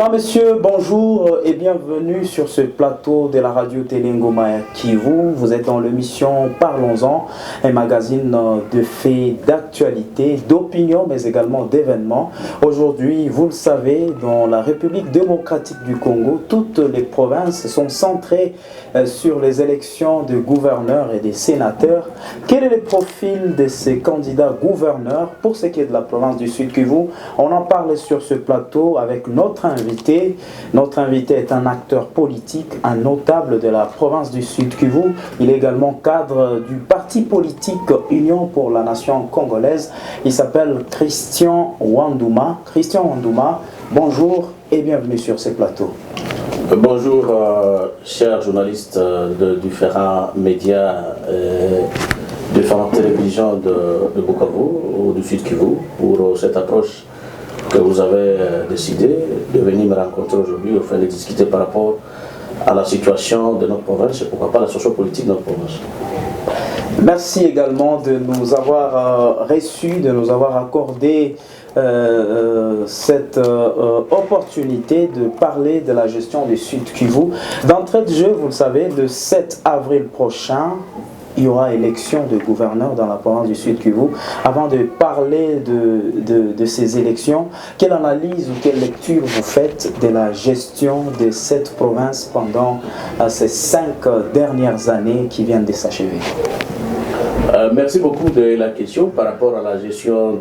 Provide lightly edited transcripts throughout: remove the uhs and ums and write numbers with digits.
Mesdames, Messieurs, bonjour et bienvenue sur ce plateau de la radio-télé Ngoma Kivu. Vous êtes dans l'émission Parlons-en, un magazine de faits, d'actualité, d'opinion, mais également d'événements. Aujourd'hui, vous le savez, dans la République démocratique du Congo, toutes les provinces sont centrées sur les élections de gouverneurs et des sénateurs. Quel est le profil de ces candidats gouverneurs pour ce qui est de la province du Sud Kivu? On en parle sur ce plateau avec notre invité. Notre invité est un acteur politique, un notable de la province du Sud Kivu. Il est également cadre du parti politique Union pour la nation congolaise. Il s'appelle Christian Wandouma. Christian Wandouma, bonjour et bienvenue sur ce plateau. Bonjour, chers journalistes de différents médias, différentes télévisions de Bukavu ou du Sud Kivu pour cette approche que vous avez décidé de venir me rencontrer aujourd'hui afin de discuter par rapport à la situation de notre province et pourquoi pas la sociopolitique de notre province. Merci également de nous avoir reçus, de nous avoir accordé cette opportunité de parler de la gestion du Sud Kivu. D'entrée de jeu, vous le savez, le 7 avril prochain, il y aura élection de gouverneur dans la province du Sud Kivu. Avant de parler de ces élections, quelle analyse ou quelle lecture vous faites de la gestion de cette province pendant ces 5 dernières années qui viennent de s'achever? Merci beaucoup de la question par rapport à la gestion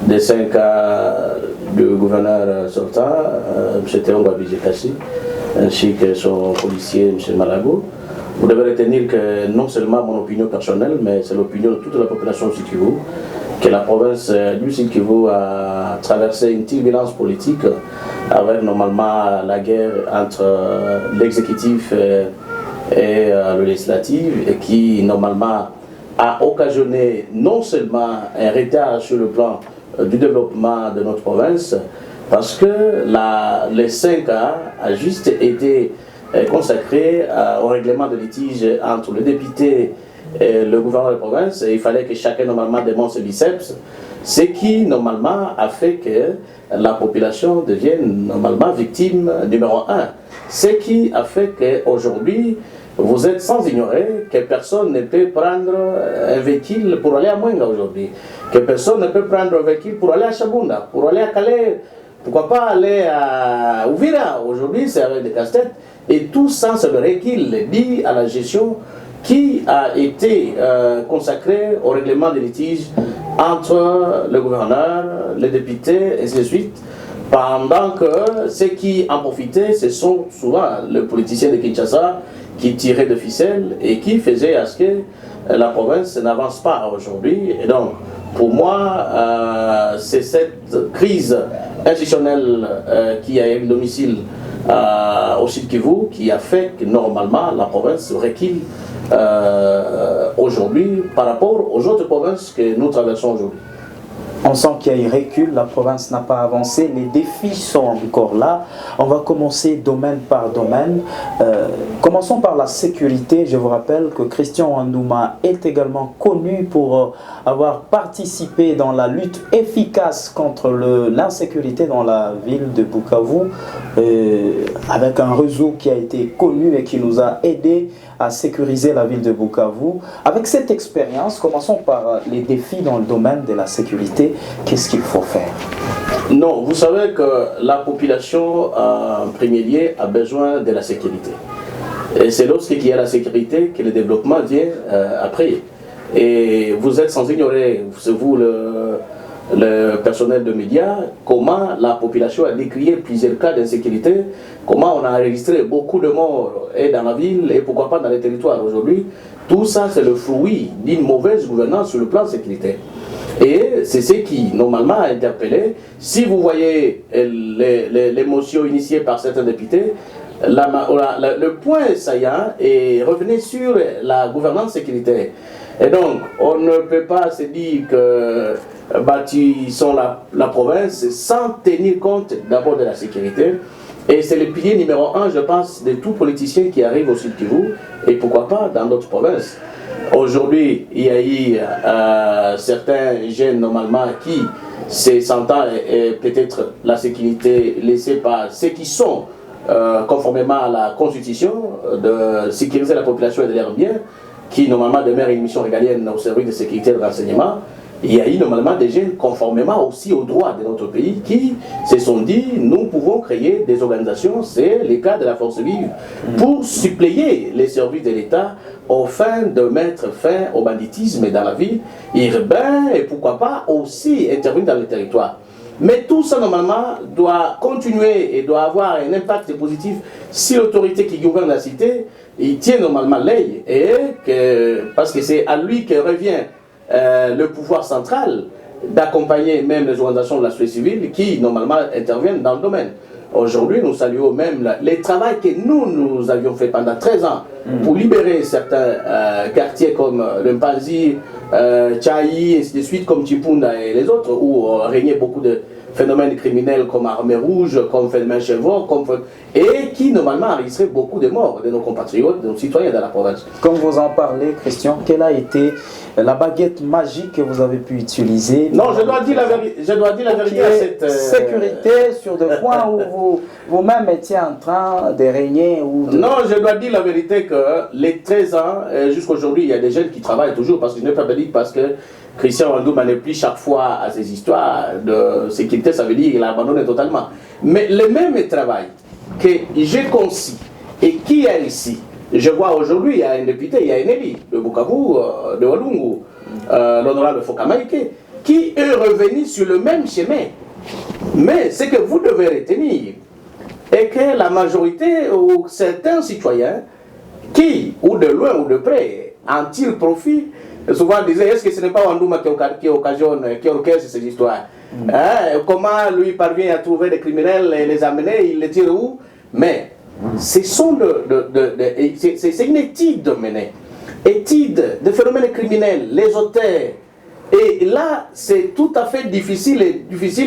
des 5 cas du gouverneur sortant, M. Théonga Bijekassi, ainsi que son policier, M. Malago. Vous devez retenir que non seulement mon opinion personnelle, mais c'est l'opinion de toute la population du Sud Kivu, que la province du Sud Kivu a traversé une turbulence politique avec normalement la guerre entre l'exécutif et le législatif, et qui normalement a occasionné non seulement un retard sur le plan du développement de notre province, parce que les 5 ans a juste été consacré au règlement de litige entre le député et le gouverneur de province. Et il fallait que chacun normalement démontre ses biceps, ce qui normalement a fait que la population devienne normalement victime numéro 1. Ce qui a fait qu'aujourd'hui, vous êtes sans ignorer que personne ne peut prendre un véhicule pour aller à Mwenga aujourd'hui, que personne ne peut prendre un véhicule pour aller à Chabunda, pour aller à Calais, pourquoi pas aller à Ouvira. Aujourd'hui, c'est avec des casse-têtes. Et tout ça, c'est le recul dit à la gestion qui a été consacrée au règlement des litiges entre le gouverneur, les députés, et ainsi de suite. Pendant que ceux qui en profitaient, ce sont souvent les politiciens de Kinshasa qui tiraient de ficelles et qui faisaient à ce que la province n'avance pas aujourd'hui. Et donc, pour moi, c'est cette crise institutionnelle qui a eu domicile au Sud Kivu qui a fait que normalement la province recule aujourd'hui par rapport aux autres provinces que nous traversons aujourd'hui. On sent qu'il y a un recul, la province n'a pas avancé, les défis sont encore là. On va commencer domaine par domaine. Commençons par la sécurité. Je vous rappelle que Christian Wandouma est également connu pour avoir participé dans la lutte efficace contre l'insécurité dans la ville de Bukavu, avec un réseau qui a été connu et qui nous a aidé à sécuriser la ville de Bukavu. Avec cette expérience, commençons par les défis dans le domaine de la sécurité. Qu'est-ce qu'il faut faire? Non, vous savez que la population, en premier lieu, a besoin de la sécurité. Et c'est lorsqu'il y a la sécurité que le développement vient après. Et vous êtes sans ignorer, c'est vous le personnel de médias, comment la population a décrié plusieurs cas d'insécurité, comment on a enregistré beaucoup de morts et dans la ville et pourquoi pas dans les territoires aujourd'hui. Tout ça, c'est le fruit d'une mauvaise gouvernance sur le plan sécuritaire. Et c'est ce qui, normalement, a interpellé. Si vous voyez l'émotion initiée par certains députés, le point saillant est revenu sur la gouvernance sécuritaire. Et donc, on ne peut pas se dire que bâtissons la province sans tenir compte d'abord de la sécurité. Et c'est le pilier numéro 1, je pense, de tout politicien qui arrive au Sud Kivu, et pourquoi pas dans d'autres provinces. Aujourd'hui, il y a eu certains jeunes normalement qui ces 100 ans et peut-être la sécurité laissée par ceux qui sont, conformément à la Constitution, de sécuriser la population et de leurs biens, qui normalement demeure une mission régalienne au service de sécurité et de renseignement. Il y a eu normalement des jeunes, conformément aussi aux droits de notre pays, qui se sont dit, nous pouvons créer des organisations, c'est le cas de la force vive, pour suppléer les services de l'État au fin de mettre fin au banditisme dans la vie urbaine et pourquoi pas aussi intervenir dans le territoire. Mais tout ça normalement doit continuer et doit avoir un impact positif si l'autorité qui gouverne la cité, il tient normalement l'œil, parce que c'est à lui que revient le pouvoir central d'accompagner même les organisations de la société civile qui normalement interviennent dans le domaine. Aujourd'hui, nous saluons même le travail que nous avions fait pendant 13 ans pour libérer certains quartiers comme le Mpanzi, Tchaï, et ainsi de suite, comme Tipunda et les autres, où régnait beaucoup de phénomènes criminels comme Armée Rouge, comme Phénomène Chevron, et qui normalement enregistraient beaucoup de morts de nos compatriotes, de nos citoyens dans la province. Comme vous en parlez, Christian, quelle a été la baguette magique que vous avez pu utiliser? Non, je dois dire la vérité à cette sécurité sur des points où vous-même étiez en train de régner Non, je dois dire la vérité que les 13 ans, jusqu'à aujourd'hui, il y a des jeunes qui travaillent toujours, parce que je n'ai pas dit parce que Christian Wandouma n'est plus chaque fois à ces histoires de sécurité, ça veut dire qu'il a abandonné totalement. Mais le même travail que j'ai conçu et qui est ici, je vois aujourd'hui, il y a un député, il y a un élu de Bukavu, de Walungu, l'honorable Fokamaike, qui est revenu sur le même chemin. Mais ce que vous devez retenir est que la majorité ou certains citoyens qui, ou de loin ou de près, en tirent profit, souvent disaient, est-ce que ce n'est pas Wandouma qui occasionne, qui orchestre ces histoires? Comment lui parvient à trouver des criminels et les amener, il les tire où? Mais ce sont c'est une étude menée, étude de phénomènes criminels, les auteurs. Et là, c'est tout à fait difficile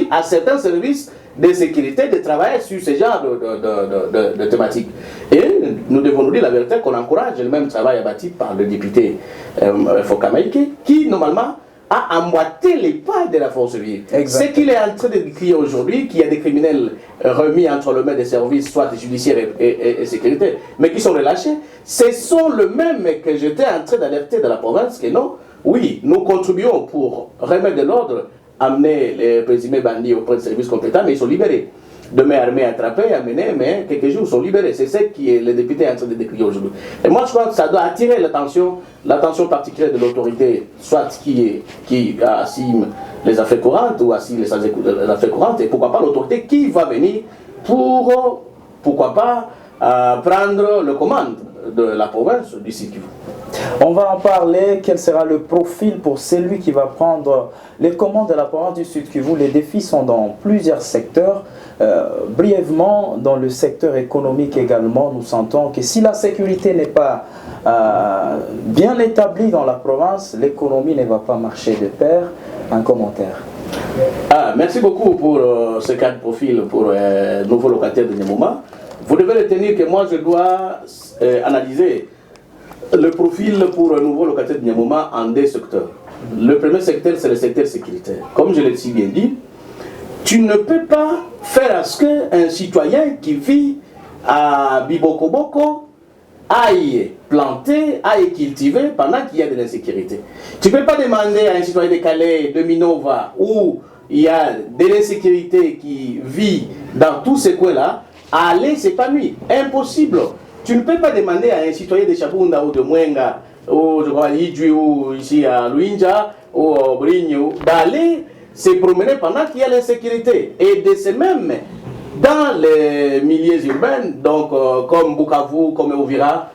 à certains services de sécurité de travailler sur ce genre de thématiques. Et nous devons nous dire la vérité qu'on encourage le même travail abattu par le député Fokamaike, qui normalement a emboîté les pas de la force vive. Ce qu'il est en train de décrire aujourd'hui, qu'il y a des criminels remis entre les mains des services, soit judiciaires et sécurité, mais qui sont relâchés, ce sont les mêmes que j'étais en train d'alerter de la province que non, oui, nous contribuons pour remettre de l'ordre, amener les présumés bandits auprès de services compétents, mais ils sont libérés. Demain armés attrapés, amenés, mais quelques jours sont libérés. C'est ce que le député est en train de décrire aujourd'hui. Et moi, je pense que ça doit attirer l'attention particulière de l'autorité, soit qui assime les affaires courantes ou assime les affaires courantes, et pourquoi pas l'autorité qui va venir pour, pourquoi pas, prendre le commande de la province du Sud Kivu. On va en parler. Quel sera le profil pour celui qui va prendre les commandes de la province du Sud Kivu? Les défis sont dans plusieurs secteurs. Brièvement, dans le secteur économique également, nous sentons que si la sécurité n'est pas bien établie dans la province, l'économie ne va pas marcher de pair. Un commentaire. Merci beaucoup pour ce cas de profil pour nouveau locataire de Nyamuma. Vous devez retenir que moi je dois analyser le profil pour un nouveau locataire de Nyamuma en deux secteurs. Le premier secteur, c'est le secteur sécuritaire. Comme je l'ai si bien dit, tu ne peux pas faire à ce qu'un citoyen qui vit à Bibokoboko aille planter, aille cultiver pendant qu'il y a de l'insécurité. Tu ne peux pas demander à un citoyen de Calais, de Minova, où il y a de l'insécurité qui vit dans tous ces coins-là, à aller s'épanouir. Impossible. Tu ne peux pas demander à un citoyen de Chabunda ou de Mwenga, ou je crois Idjui, ou ici à Luinja, ou à Brigno, d'aller se promener pendant qu'il y a l'insécurité. Et de ce même, dans les milieux urbains, donc comme Bukavu, comme Ouvira,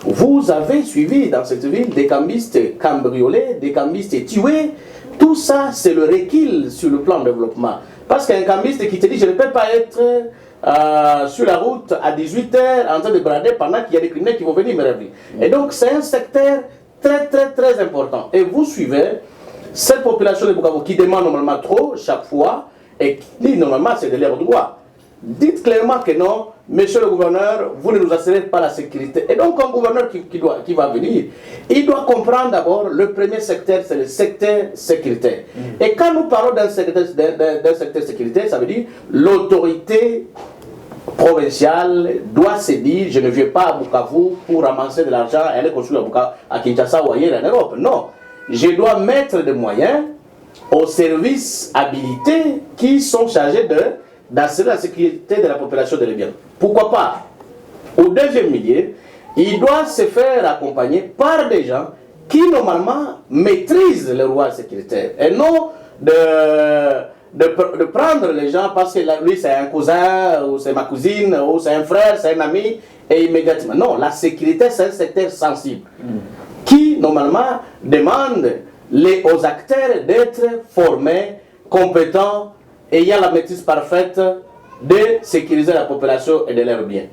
vous avez suivi dans cette ville des cambistes cambriolés, des cambistes tués. Tout ça, c'est le recul sur le plan de développement. Parce qu'un cambiste qui te dit, je ne peux pas être sur la route à 18h en train de brader pendant qu'il y a des criminels qui vont venir me réveiller. Et donc, c'est un secteur très, très, très important. Et vous suivez cette population de Bukavu qui demande normalement trop chaque fois et qui dit normalement c'est de leur droit. Dites clairement que non, monsieur le gouverneur, vous ne nous assurez pas la sécurité. Et donc, un gouverneur qui va venir, il doit comprendre d'abord, le premier secteur, c'est le secteur sécuritaire. Et quand nous parlons d'un secteur sécuritaire, ça veut dire l'autorité provinciale doit se dire, je ne viens pas à Bukavu pour ramasser de l'argent et aller construire à Kinshasa ou ailleurs en Europe. Non, je dois mettre des moyens aux services habilités qui sont chargés d'assurer la sécurité de la population de biens. Pourquoi pas, au deuxième milieu, il doit se faire accompagner par des gens qui normalement maîtrisent le roi sécuritaire et non de prendre les gens parce que lui c'est un cousin, ou c'est ma cousine, ou c'est un frère, c'est un ami, et immédiatement. Non, la sécurité c'est un secteur sensible qui normalement demande aux acteurs d'être formés, compétents, ayant la maîtrise parfaite de sécuriser la population et de leurs biens.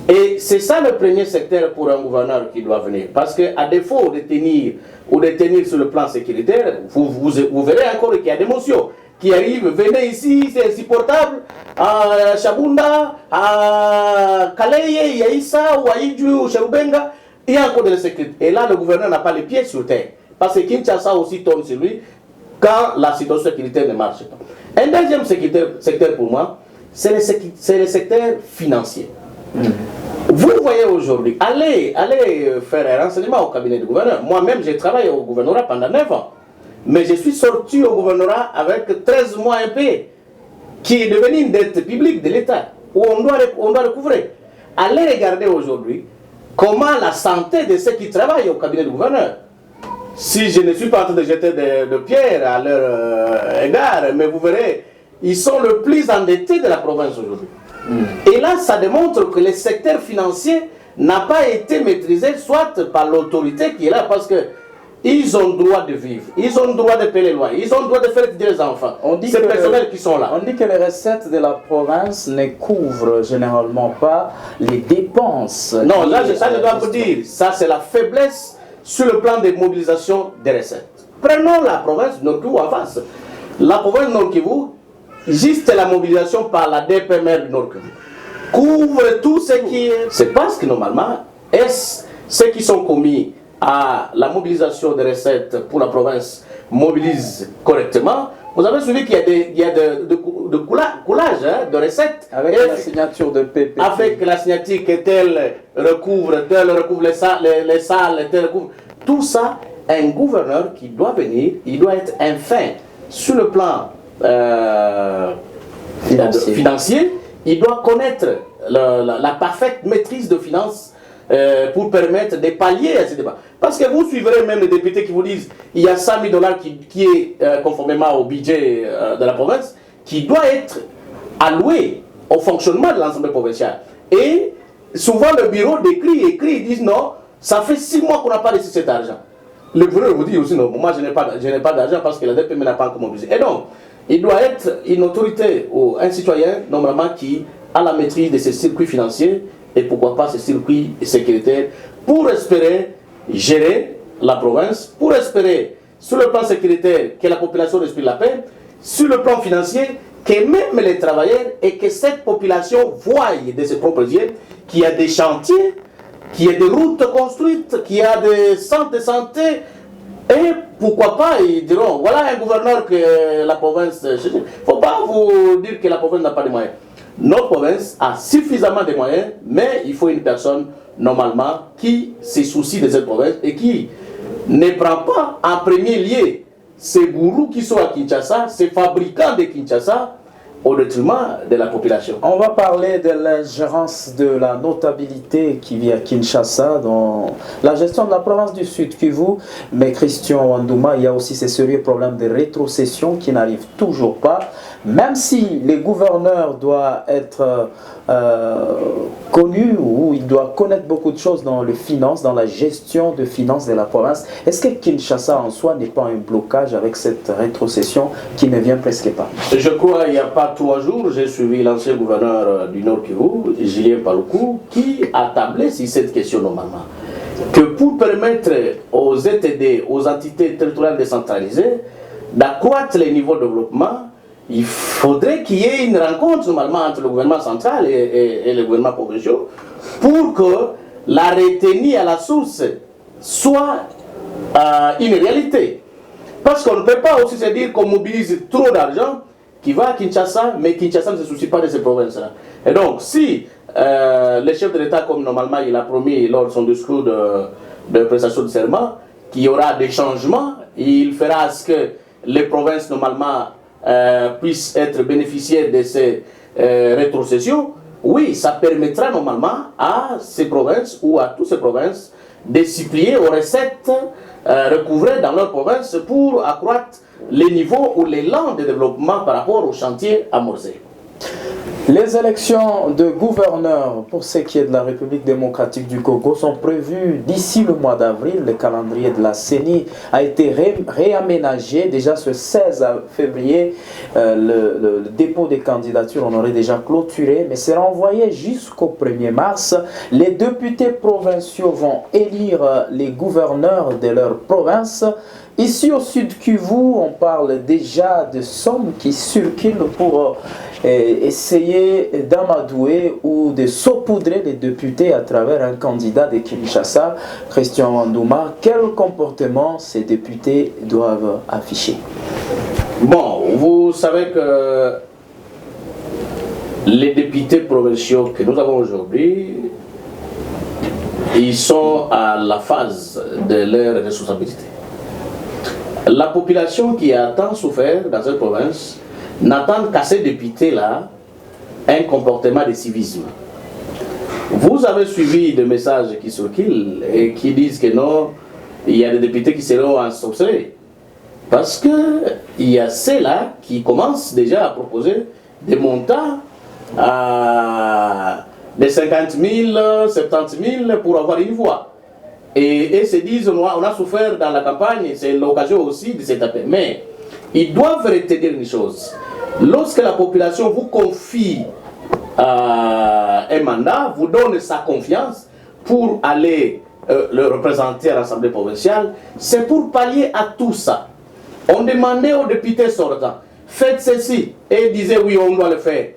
Et c'est ça le premier secteur pour un gouverneur qui doit venir. Parce qu'à défaut de tenir sur le plan sécuritaire, vous verrez encore qu'il y a des motions qui arrivent. Venez ici, c'est insupportable. À Chabunda, à Kaleye, Yaïssa, ou à Idju, ou Cherubenga, il y a encore de la sécurité. Et là, le gouverneur n'a pas les pieds sur terre. Parce que Kinshasa aussi tourne sur lui quand la situation sécuritaire ne marche pas. Un deuxième secteur pour moi, c'est le secteur financier. Vous voyez aujourd'hui, allez faire un renseignement au cabinet du gouverneur. Moi-même, j'ai travaillé au gouvernorat pendant 9 ans. Mais je suis sorti au gouvernorat avec 13 mois impayés, qui est devenu une dette publique de l'État, où on doit recouvrir. Allez regarder aujourd'hui comment la santé de ceux qui travaillent au cabinet du gouverneur. Si je ne suis pas en train de jeter de pierres à leur égard, mais vous verrez, ils sont le plus endettés de la province aujourd'hui. Et là, ça démontre que le secteur financier n'a pas été maîtrisé, soit par l'autorité qui est là, parce que ils ont le droit de vivre, ils ont le droit de payer les lois, ils ont le droit de faire des enfants. C'est personnels qui sont là. On dit que les recettes de la province ne couvrent généralement pas les dépenses. Non, là, ça je dois vous dire, ça c'est la faiblesse sur le plan de mobilisation des recettes. Prenons la province Nord Kivu en face. La province Nord Kivu, juste la mobilisation par la DPMR du Nord Kivu couvre tout ce qui est... C'est parce que normalement, ceux qui sont commis à la mobilisation des recettes pour la province mobilisent correctement. Vous avez suivi qu'il y a de coulage de recettes. Avec la signature de PP. Avec la signature que tel recouvre les salles, tel recouvre. Tout ça, un gouverneur qui doit venir, il doit être enfin sur le plan financier, il doit connaître la parfaite maîtrise de finances pour permettre de pallier à ces débats. Parce que vous suivrez même les députés qui vous disent il y a 100 000 $ qui est conformément au budget de la province, qui doit être alloué au fonctionnement de l'Assemblée provinciale. Et souvent le bureau écrit, ils disent non, ça fait 6 mois qu'on n'a pas reçu cet argent. Le gouverneur vous dit aussi non, moi je n'ai pas d'argent parce que la DPM n'a pas encore mobilisé. Et donc, il doit être une autorité ou un citoyen normalement qui a la maîtrise de ces circuits financiers et pourquoi pas ces circuits sécuritaires pour espérer gérer la province, pour espérer sur le plan sécuritaire que la population respire la paix, sur le plan financier que même les travailleurs et que cette population voie de ses propres yeux qu'il y a des chantiers, qu'il y a des routes construites, qu'il y a des centres de santé. Et pourquoi pas, ils diront, voilà un gouverneur que la province... Il ne faut pas vous dire que la province n'a pas de moyens. Notre province a suffisamment de moyens, mais il faut une personne, normalement, qui se soucie de cette province et qui ne prend pas en premier lieu ces gourous qui sont à Kinshasa, ces fabricants de Kinshasa, au détriment de la population. On va parler de l'ingérence de la notabilité qui vit à Kinshasa dans la gestion de la province du Sud Kivu. Mais Christian Wandouma, il y a aussi ces sérieux problèmes de rétrocession qui n'arrivent toujours pas. Même si les gouverneurs doivent être connus ou ils doivent connaître beaucoup de choses dans les finances, dans la gestion de finances de la province, est-ce que Kinshasa en soi n'est pas un blocage avec cette rétrocession qui ne vient presque pas? Je crois qu'il n'y a pas 3 jours, j'ai suivi l'ancien gouverneur du Nord Kivu, Julien Paluku, qui a tablé sur cette question normalement. Que pour permettre aux ETD, aux entités territoriales décentralisées, d'accroître les niveaux de développement, il faudrait qu'il y ait une rencontre normalement entre le gouvernement central et le gouvernement provincial pour que la retenue à la source soit une réalité. Parce qu'on ne peut pas aussi se dire qu'on mobilise trop d'argent qui va à Kinshasa, mais Kinshasa ne se soucie pas de ces provinces-là. Et donc, si le chef de l'État, comme normalement il a promis lors de son discours de prestation de serment, qu'il y aura des changements, il fera ce que les provinces normalement puissent être bénéficiaires de ces rétrocessions, oui, ça permettra normalement à ces provinces ou à toutes ces provinces de s'y plier aux recettes recouvrées dans leur province pour accroître les niveaux ou l'élan de développement par rapport aux chantiers amorcés. Les élections de gouverneurs pour ce qui est de la République démocratique du Congo sont prévues d'ici le mois d'avril. Le calendrier de la CENI a été réaménagé. Déjà ce 16 février, le dépôt des candidatures, on aurait déjà clôturé, mais c'est renvoyé jusqu'au 1er mars. Les députés provinciaux vont élire les gouverneurs de leur province. Ici au Sud Kivu, on parle déjà de sommes qui circulent pour essayer d'amadouer ou de saupoudrer les députés à travers un candidat de Kinshasa, Christian Wandouma. Quel comportement ces députés doivent afficher? Bon, vous savez que les députés provinciaux que nous avons aujourd'hui, ils sont à la phase de leur responsabilité. La population qui a tant souffert dans cette province n'attend qu'à ces députés-là un comportement de civisme. Vous avez suivi des messages qui circulent et qui disent que non, il y a des députés qui seront ensorcelés. Parce qu'il y a ceux-là qui commencent déjà à proposer des montants de 50 000, 70 000 pour avoir une voix. Et se disent, on a souffert dans la campagne, c'est l'occasion aussi de se taper. Mais ils doivent retenir une chose. Lorsque la population vous confie un mandat, vous donne sa confiance pour aller le représenter à l'Assemblée provinciale, c'est pour pallier à tout ça. On demandait aux députés sortants, faites ceci, et ils disaient oui, on doit le faire.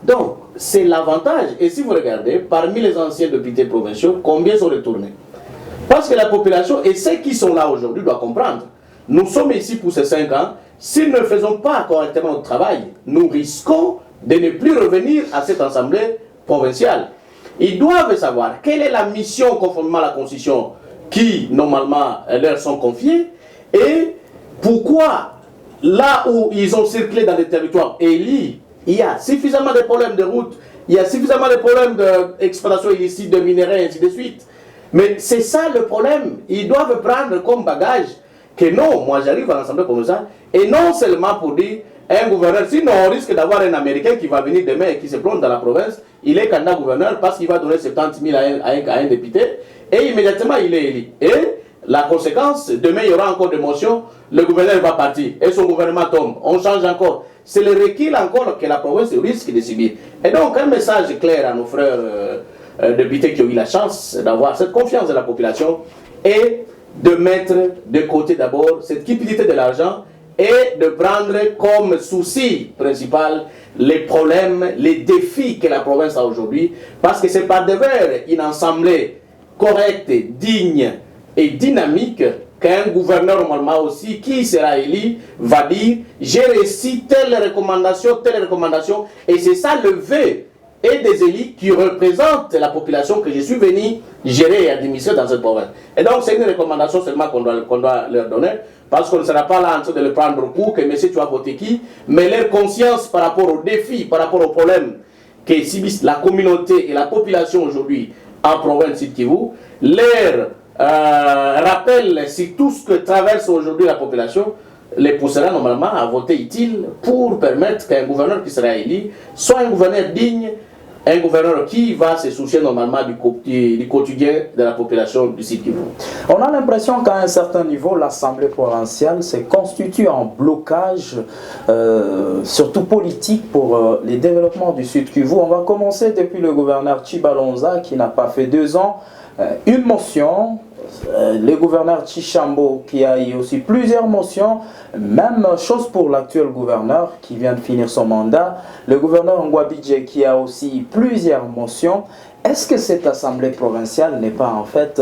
Donc, c'est l'avantage. Et si vous regardez, parmi les anciens députés provinciaux, combien sont retournés? Parce que la population et ceux qui sont là aujourd'hui doivent comprendre. Nous sommes ici pour ces 5 ans. Si nous ne faisons pas correctement notre travail, nous risquons de ne plus revenir à cette assemblée provinciale. Ils doivent savoir quelle est la mission conformément à la Constitution qui, normalement, leur sont confiées et pourquoi, là où ils ont circulé dans des territoires élus, il y a suffisamment de problèmes de route, il y a suffisamment de problèmes d'exploitation illicite de minerais, et ainsi de suite. Mais c'est ça le problème. Ils doivent prendre comme bagage que non, moi j'arrive à l'Assemblée provinciale et non seulement pour dire un gouverneur, sinon on risque d'avoir un Américain qui va venir demain et qui se plonge dans la province, il est candidat gouverneur parce qu'il va donner 70 000 à un député et immédiatement il est élu. Et la conséquence, demain il y aura encore des motions, le gouverneur va partir et son gouvernement tombe, on change encore. C'est le recul encore que la province risque de subir. Et donc un message clair à nos frères députés qui ont eu la chance d'avoir cette confiance de la population et de mettre de côté d'abord cette cupidité de l'argent et de prendre comme souci principal les problèmes, les défis que la province a aujourd'hui, parce que c'est par devers une assemblée correcte, digne et dynamique qu'un gouverneur normalement aussi qui sera élu va dire j'ai réussi telle recommandation, et c'est ça le vœu et des élus qui représentent la population que je suis venu gérer et administrer dans cette province. Et donc c'est une recommandation seulement qu'on doit leur donner, parce qu'on ne sera pas là en train de le prendre au coup, que monsieur tu as voté qui, mais leur conscience par rapport aux défis, par rapport aux problèmes que subissent la communauté et la population aujourd'hui en province Sud Kivu, leur rappel sur tout ce que traverse aujourd'hui la population, les poussera normalement à voter utile pour permettre qu'un gouverneur qui sera élu soit un gouverneur digne, un gouverneur qui va se soucier normalement du quotidien de la population du Sud Kivu. On a l'impression qu'à un certain niveau, l'Assemblée provinciale se constitue en blocage, surtout politique, pour les développements du Sud Kivu. On va commencer depuis le gouverneur Chibalonza qui n'a pas fait 2 ans. une motion. Le gouverneur Tchishambo qui a eu aussi plusieurs motions, même chose pour l'actuel gouverneur qui vient de finir son mandat, le gouverneur Ngwabidje qui a aussi plusieurs motions. Est-ce que cette assemblée provinciale n'est pas en fait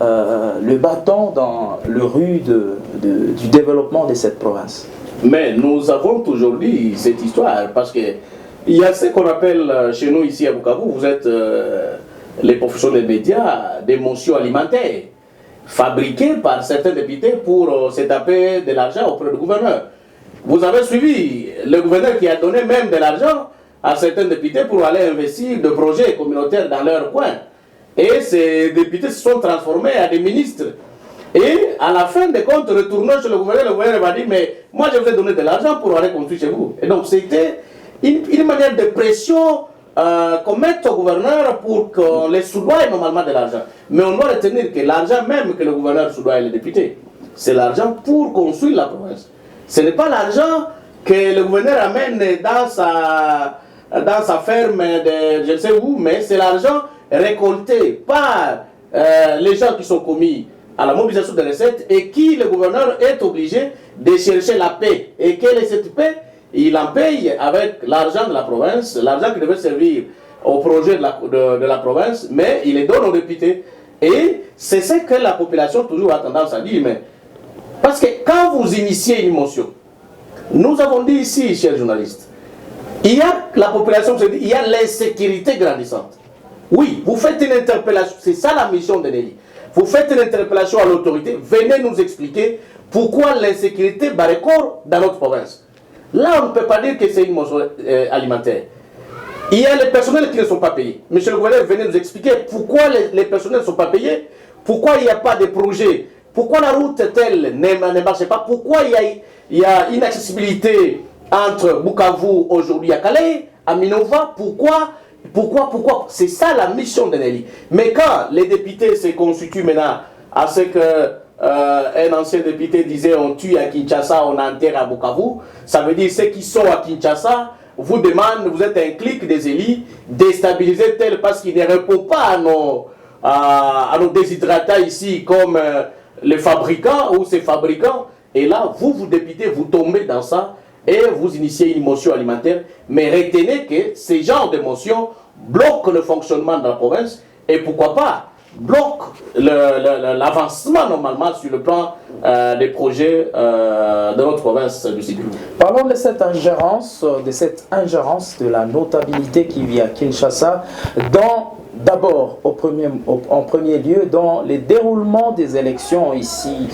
le bâton dans le rue du développement de cette province? Mais nous avons aujourd'hui cette histoire parce que il y a ce qu'on appelle chez nous ici à Bukavu, vous êtes les professionnels médias, des motions alimentaires fabriquées par certains députés pour se taper de l'argent auprès du gouverneur. Vous avez suivi le gouverneur qui a donné même de l'argent à certains députés pour aller investir de projets communautaires dans leur coin. Et ces députés se sont transformés en des ministres. Et à la fin des comptes, retournant chez le gouverneur va dire mais moi je vous ai donné de l'argent pour aller construire chez vous. Et donc c'était une manière de pression qu'on mette au gouverneur pour qu'on les soudoie normalement de l'argent. Mais on doit retenir que l'argent même que le gouverneur soudoie les députés, c'est l'argent pour construire la province. Ce n'est pas l'argent que le gouverneur amène dans sa ferme de je ne sais où, mais c'est l'argent récolté par les gens qui sont commis à la mobilisation des recettes et qui le gouverneur est obligé de chercher la paix. Et quelle est cette paix? Il en paye avec l'argent de la province, l'argent qui devait servir au projet de la province, mais il les donne aux députés. Et c'est ce que la population toujours a tendance à dire. Mais parce que quand vous initiez une motion, nous avons dit ici, chers journalistes, il y a la population qui se dit, il y a l'insécurité grandissante. Oui, vous faites une interpellation, c'est ça la mission de Nelly. Vous faites une interpellation à l'autorité, venez nous expliquer pourquoi l'insécurité bat record dans notre province. Là, on ne peut pas dire que c'est une motion alimentaire. Il y a les personnels qui ne sont pas payés. Monsieur le gouverneur, venez nous expliquer pourquoi les personnels ne sont pas payés, pourquoi il n'y a pas de projet, pourquoi la route telle ne marche pas, pourquoi il y a une accessibilité entre Bukavu aujourd'hui à Calais, à Minova, pourquoi. C'est ça la mission de Nelly. Mais quand les députés se constituent maintenant à ce que un ancien député disait on tue à Kinshasa, on enterre à Bukavu, ça veut dire ceux qui sont à Kinshasa vous demandent, vous êtes un clic des élites, déstabilisés tel parce qu'il ne répond pas à nos déshydratats ici comme les fabricants ou ces fabricants. Et là, vous députés, vous tombez dans ça et vous initiez une motion alimentaire. Mais retenez que ces genres de motions bloquent le fonctionnement de la province et pourquoi pas bloque l'avancement normalement sur le plan des projets de notre province du Sud. Parlons de cette ingérence de la notabilité qui vit à Kinshasa, d'abord en premier lieu dans les déroulements des élections ici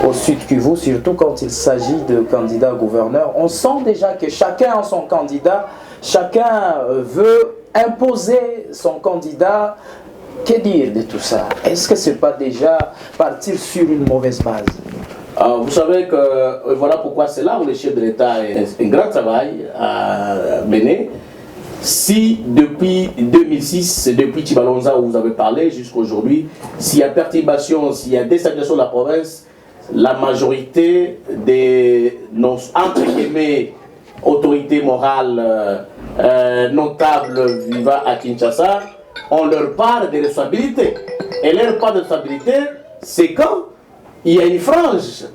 au Sud Kivu, surtout quand il s'agit de candidats gouverneurs. On sent déjà que chacun a son candidat, chacun veut imposer son candidat. Que dire de tout ça? Est-ce que ce n'est pas déjà partir sur une mauvaise base? Vous savez que voilà pourquoi c'est là où le chef de l'État est un grand travail à mener. Si depuis 2006, depuis Chibalonza où vous avez parlé jusqu'à aujourd'hui, s'il y a perturbation, s'il y a déstabilisation de la province, la majorité des entre guillemets autorités morales notables vivant à Kinshasa on leur part de responsabilité. Et leur part de responsabilité, c'est quand il y a une frange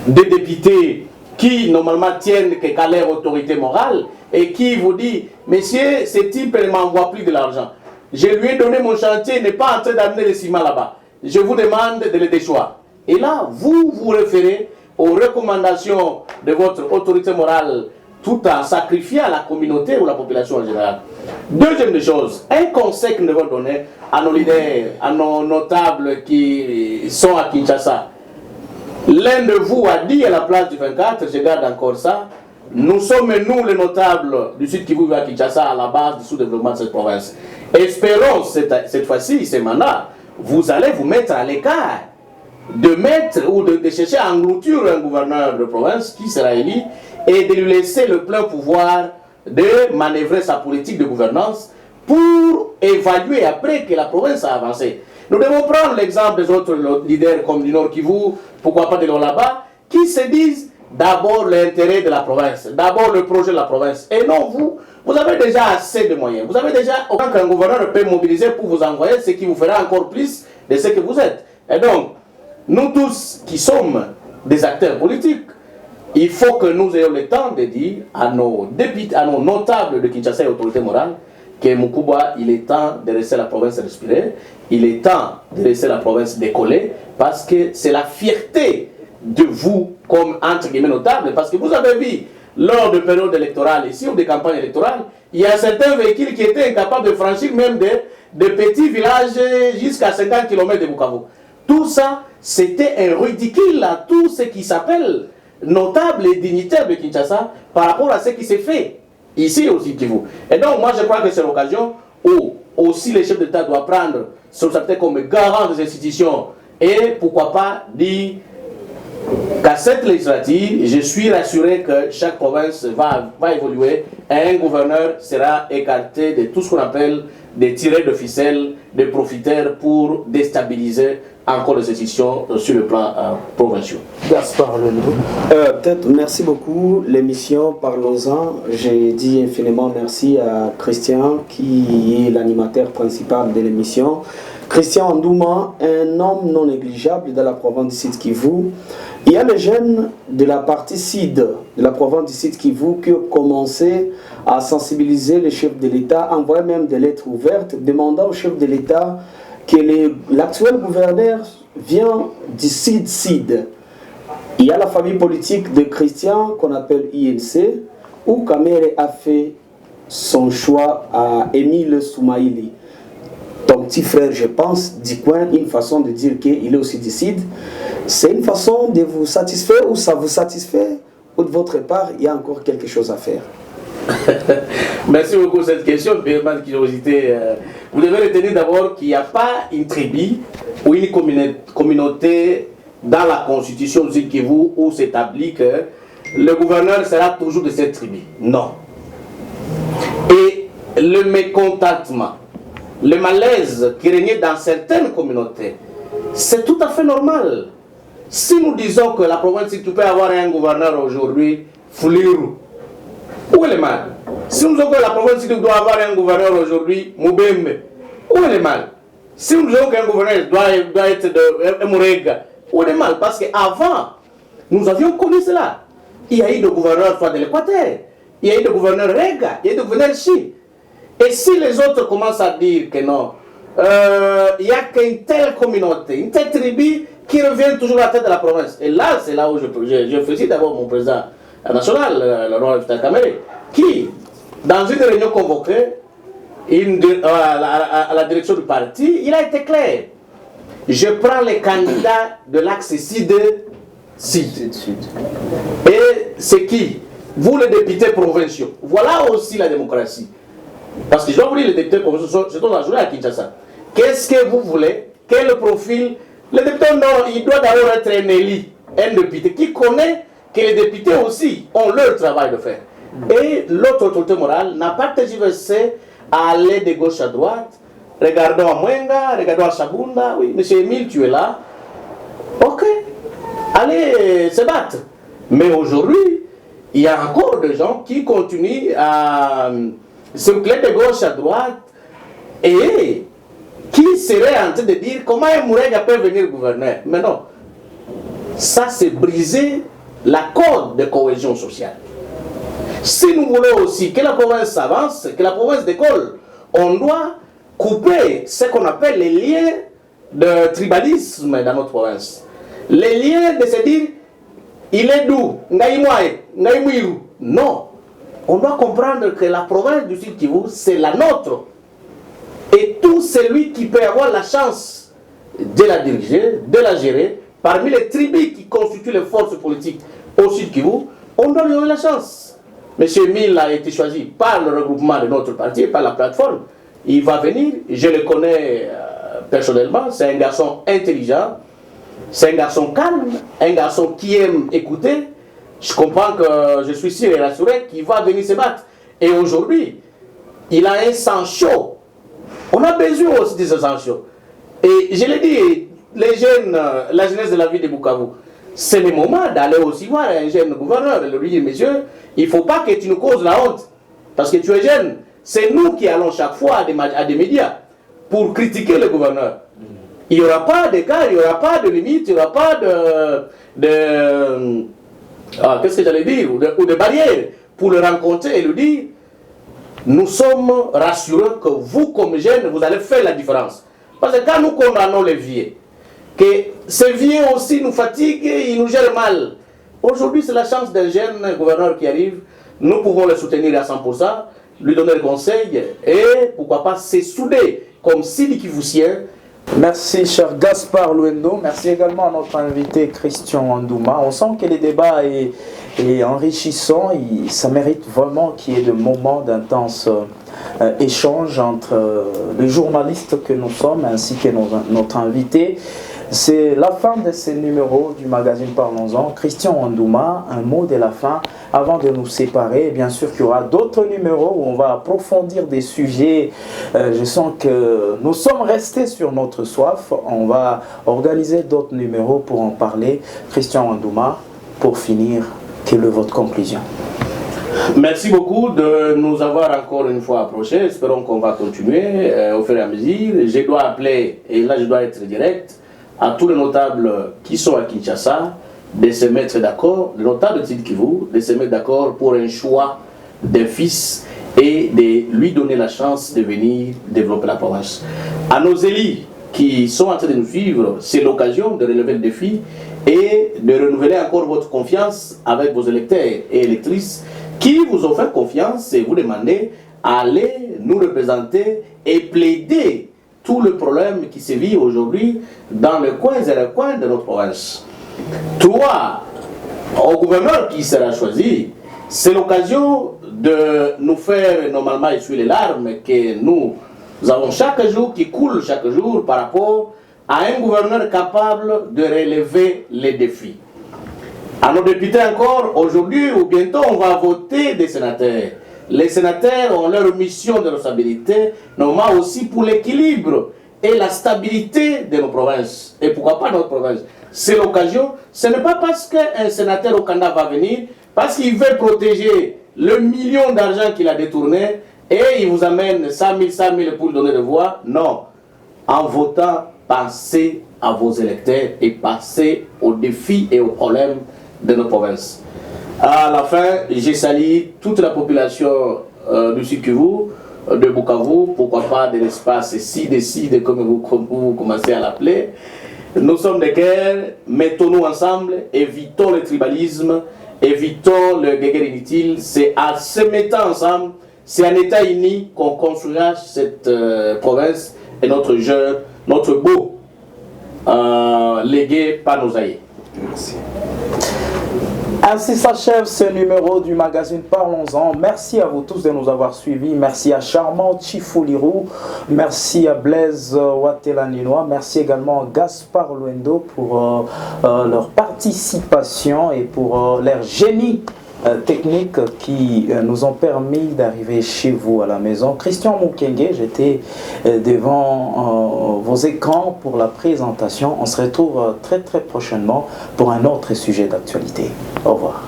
de députés qui normalement tiennent qu'à leur autorité morale et qui vous dit, monsieur, ce type ne m'envoie plus de l'argent. Je lui ai donné mon chantier, il n'est pas en train d'amener le ciment là-bas. Je vous demande de le déchoir. Et là, vous vous référez aux recommandations de votre autorité morale tout en sacrifiant la communauté ou la population en général. Deuxième chose, un conseil que nous devons donner à nos leaders, à nos notables qui sont à Kinshasa. L'un de vous a dit à la place du 24, je garde encore ça, nous sommes nous les notables du Sud qui vivent à Kinshasa à la base du sous-développement de cette province. Espérons cette fois-ci, ce mandat, vous allez vous mettre à l'écart de mettre ou de chercher à engloutir un gouverneur de province qui sera élu et de lui laisser le plein pouvoir de manœuvrer sa politique de gouvernance pour évaluer après que la province a avancé. Nous devons prendre l'exemple des autres leaders comme du Nord Kivu, pourquoi pas de là-bas, qui se disent d'abord l'intérêt de la province, d'abord le projet de la province. Et non, vous avez déjà assez de moyens. Vous avez déjà autant qu'un gouverneur peut mobiliser pour vous envoyer, ce qui vous fera encore plus de ce que vous êtes. Et donc, nous tous qui sommes des acteurs politiques, il faut que nous ayons le temps de dire à nos députés, à nos notables de Kinshasa et autorités morales, que Mukuba, il est temps de laisser la province respirer, il est temps de laisser la province décoller, parce que c'est la fierté de vous comme entre guillemets notables, parce que vous avez vu, lors de périodes électorales ici, ou des campagnes électorales, il y a certains véhicules qui étaient incapables de franchir même des petits villages jusqu'à 50 km de Bukavu. Tout ça, c'était un ridicule à tout ce qui s'appelle notable et dignitaire de Kinshasa par rapport à ce qui s'est fait ici aussi Kivu. Et donc moi je crois que c'est l'occasion où aussi les chefs d'État doivent prendre ce comme garant des institutions et pourquoi pas dire qu'à cette législative, je suis rassuré que chaque province va évoluer et un gouverneur sera écarté de tout ce qu'on appelle des tirets de ficelle, des profiteurs pour déstabiliser encore les institutions sur le plan provincial. Gaspard Leloup. Peut-être, merci beaucoup. L'émission Parlons-en, j'ai dit infiniment merci à Christian qui est l'animateur principal de l'émission. Christian Ndouma, un homme non négligeable dans la province du Sud Kivu. Il y a les jeunes de la partie sud de la province du Sud Kivu qui ont commencé à sensibiliser les chefs de l'État, envoyer même des lettres ouvertes demandant aux chefs de l'État que l'actuel gouverneur vient du Sud-Sud. Il y a la famille politique de Christian qu'on appelle INC, où Kamere a fait son choix à Émile Soumaïli. Ton petit frère, je pense, dit quoi, une façon de dire qu'il est aussi du Sud. C'est une façon de vous satisfaire ou ça vous satisfait, ou de votre part, il y a encore quelque chose à faire. Merci beaucoup pour cette question, vraiment de curiosité. Vous devez retenir d'abord qu'il n'y a pas une tribu ou une communauté dans la constitution du Kivu où s'établit que le gouverneur sera toujours de cette tribu. Non. Et le mécontentement, le malaise qui régnait dans certaines communautés, c'est tout à fait normal. Si nous disons que la province, si tu peux avoir un gouverneur aujourd'hui, Foulirou, où est le mal? Si nous disons que la province, si tu dois avoir un gouverneur aujourd'hui, Moubembe, où est le mal? Si nous disons qu'un gouverneur doit être de Mourega, où est le mal? Parce qu'avant, nous avions connu cela. Il y a eu des gouverneurs soit de l'Équateur, il y a eu des gouverneurs Rega, il y a eu des gouverneurs Chi. Et si les autres commencent à dire que non, il n'y a qu'une telle communauté, une telle tribu qui revient toujours à la tête de la province. Et là, c'est là où je félicite d'abord mon président national, le roi Vital Kamerhe, qui, dans une réunion convoquée à la direction du parti, il a été clair. Je prends les candidats de l'axe Sud. Et c'est qui? Vous, les députés provinciaux. Voilà aussi la démocratie. Parce que je dois vous dire, les députés provinciaux, c'est la journée à Kinshasa. Qu'est-ce que vous voulez? Quel profil? Les députés, non, il doit d'abord être un élu, un député qui connaît que les députés aussi ont leur travail de faire. Et l'autre autorité morale n'a pas tergiversé à aller de gauche à droite. Regardons à Mwenga, regardons à Chabunda. Oui, monsieur Émile, tu es là. Ok, allez se battre. Mais aujourd'hui, il y a encore des gens qui continuent à circuler de gauche à droite et qui seraient en train de dire comment un Mourega peut venir gouverneur. Mais non, ça c'est briser la corde de cohésion sociale. Si nous voulons aussi que la province avance, que la province décolle, on doit couper ce qu'on appelle les liens de tribalisme dans notre province. Les liens de se dire, il est d'où? Non. On doit comprendre que la province du Sud Kivu, c'est la nôtre. Et tout celui qui peut avoir la chance de la diriger, de la gérer, parmi les tribus qui constituent les forces politiques au Sud Kivu, on doit lui donner la chance. M. Emile a été choisi par le regroupement de notre parti, par la plateforme. Il va venir, je le connais personnellement, c'est un garçon intelligent, c'est un garçon calme, un garçon qui aime écouter. Je comprends que je suis sûr et rassuré qu'il va venir se battre. Et aujourd'hui, il a un sang chaud. On a besoin aussi de ce sang chaud. Et je l'ai dit, les jeunes, la jeunesse de la ville de Bukavu, c'est le moment d'aller aussi voir un jeune gouverneur et lui dire, monsieur, il ne faut pas que tu nous causes la honte. parce que tu es jeune. C'est nous qui allons chaque fois à des médias pour critiquer le gouverneur. Il n'y aura pas d'écart, il n'y aura pas de limite, il n'y aura pas qu'est-ce que j'allais dire, ou de barrières pour le rencontrer et lui dire, nous sommes rassurés que vous, comme jeunes, vous allez faire la différence. Parce que quand nous condamnons les vieux, que ces vieux aussi nous fatiguent et ils nous gèrent mal. Aujourd'hui, c'est la chance d'un jeune gouverneur qui arrive. Nous pouvons le soutenir à 100%, lui donner le conseil et pourquoi pas s'essouder comme Sidi Kivousien. Merci cher Gaspard Luendo, merci également à notre invité Christian Andouma. On sent que le débat est enrichissant, ça mérite vraiment qu'il y ait de moments d'intense échange entre les journalistes que nous sommes ainsi que notre invité. C'est la fin de ce numéro du magazine Parlons-en. Christian Andouma, un mot de la fin avant de nous séparer. Bien sûr qu'il y aura d'autres numéros où on va approfondir des sujets. Je sens que nous sommes restés sur notre soif. On va organiser d'autres numéros pour en parler. Christian Andouma, pour finir, quelle est votre conclusion? Merci beaucoup de nous avoir encore une fois approchés. Espérons qu'on va continuer au fur et à mesure. Je dois appeler, et là je dois être direct, à tous les notables qui sont à Kinshasa de se mettre d'accord, les notables de Sud Kivu, de se mettre d'accord pour un choix d'un fils et de lui donner la chance de venir développer la province. À nos élus qui sont en train de nous suivre, c'est l'occasion de relever le défi et de renouveler encore votre confiance avec vos électeurs et électrices qui vous ont fait confiance et vous demandez à aller nous représenter et plaider tout le problème qui se vit aujourd'hui dans les coins et les coins de notre province. 3. Au gouverneur qui sera choisi, c'est l'occasion de nous faire normalement essuyer les larmes que nous avons chaque jour, qui coulent chaque jour par rapport à un gouverneur capable de relever les défis. À nos députés encore, aujourd'hui ou bientôt, on va voter des sénateurs. Les sénateurs ont leur mission de responsabilité, normalement aussi pour l'équilibre et la stabilité de nos provinces. Et pourquoi pas notre province? C'est l'occasion. Ce n'est pas parce qu'un sénateur au Canada va venir, parce qu'il veut protéger le million d'argent qu'il a détourné et il vous amène 100 000 pour lui donner de voix. Non. En votant, pensez à vos électeurs et pensez aux défis et aux problèmes de nos provinces. À la fin, j'ai salué toute la population du Sud Kivu, de Bukavu, pourquoi pas de l'espace Sud, comme vous commencez à l'appeler. Nous sommes des guerres, mettons-nous ensemble, évitons le tribalisme, évitons le guerre inutile. C'est en se mettant ensemble, c'est en état uni qu'on construira cette province et notre jeune, notre beau légué par nos aïeux. Merci. Ainsi s'achève ce numéro du magazine Parlons-en. Merci à vous tous de nous avoir suivis. Merci à Charmant Chifoulirou. Merci à Blaise Watelaninois. Merci également à Gaspard Luendo pour leur participation et pour leur génie techniques qui nous ont permis d'arriver chez vous à la maison. Christian Mukenge, j'étais devant vos écrans pour la présentation. On se retrouve très prochainement pour un autre sujet d'actualité. Au revoir.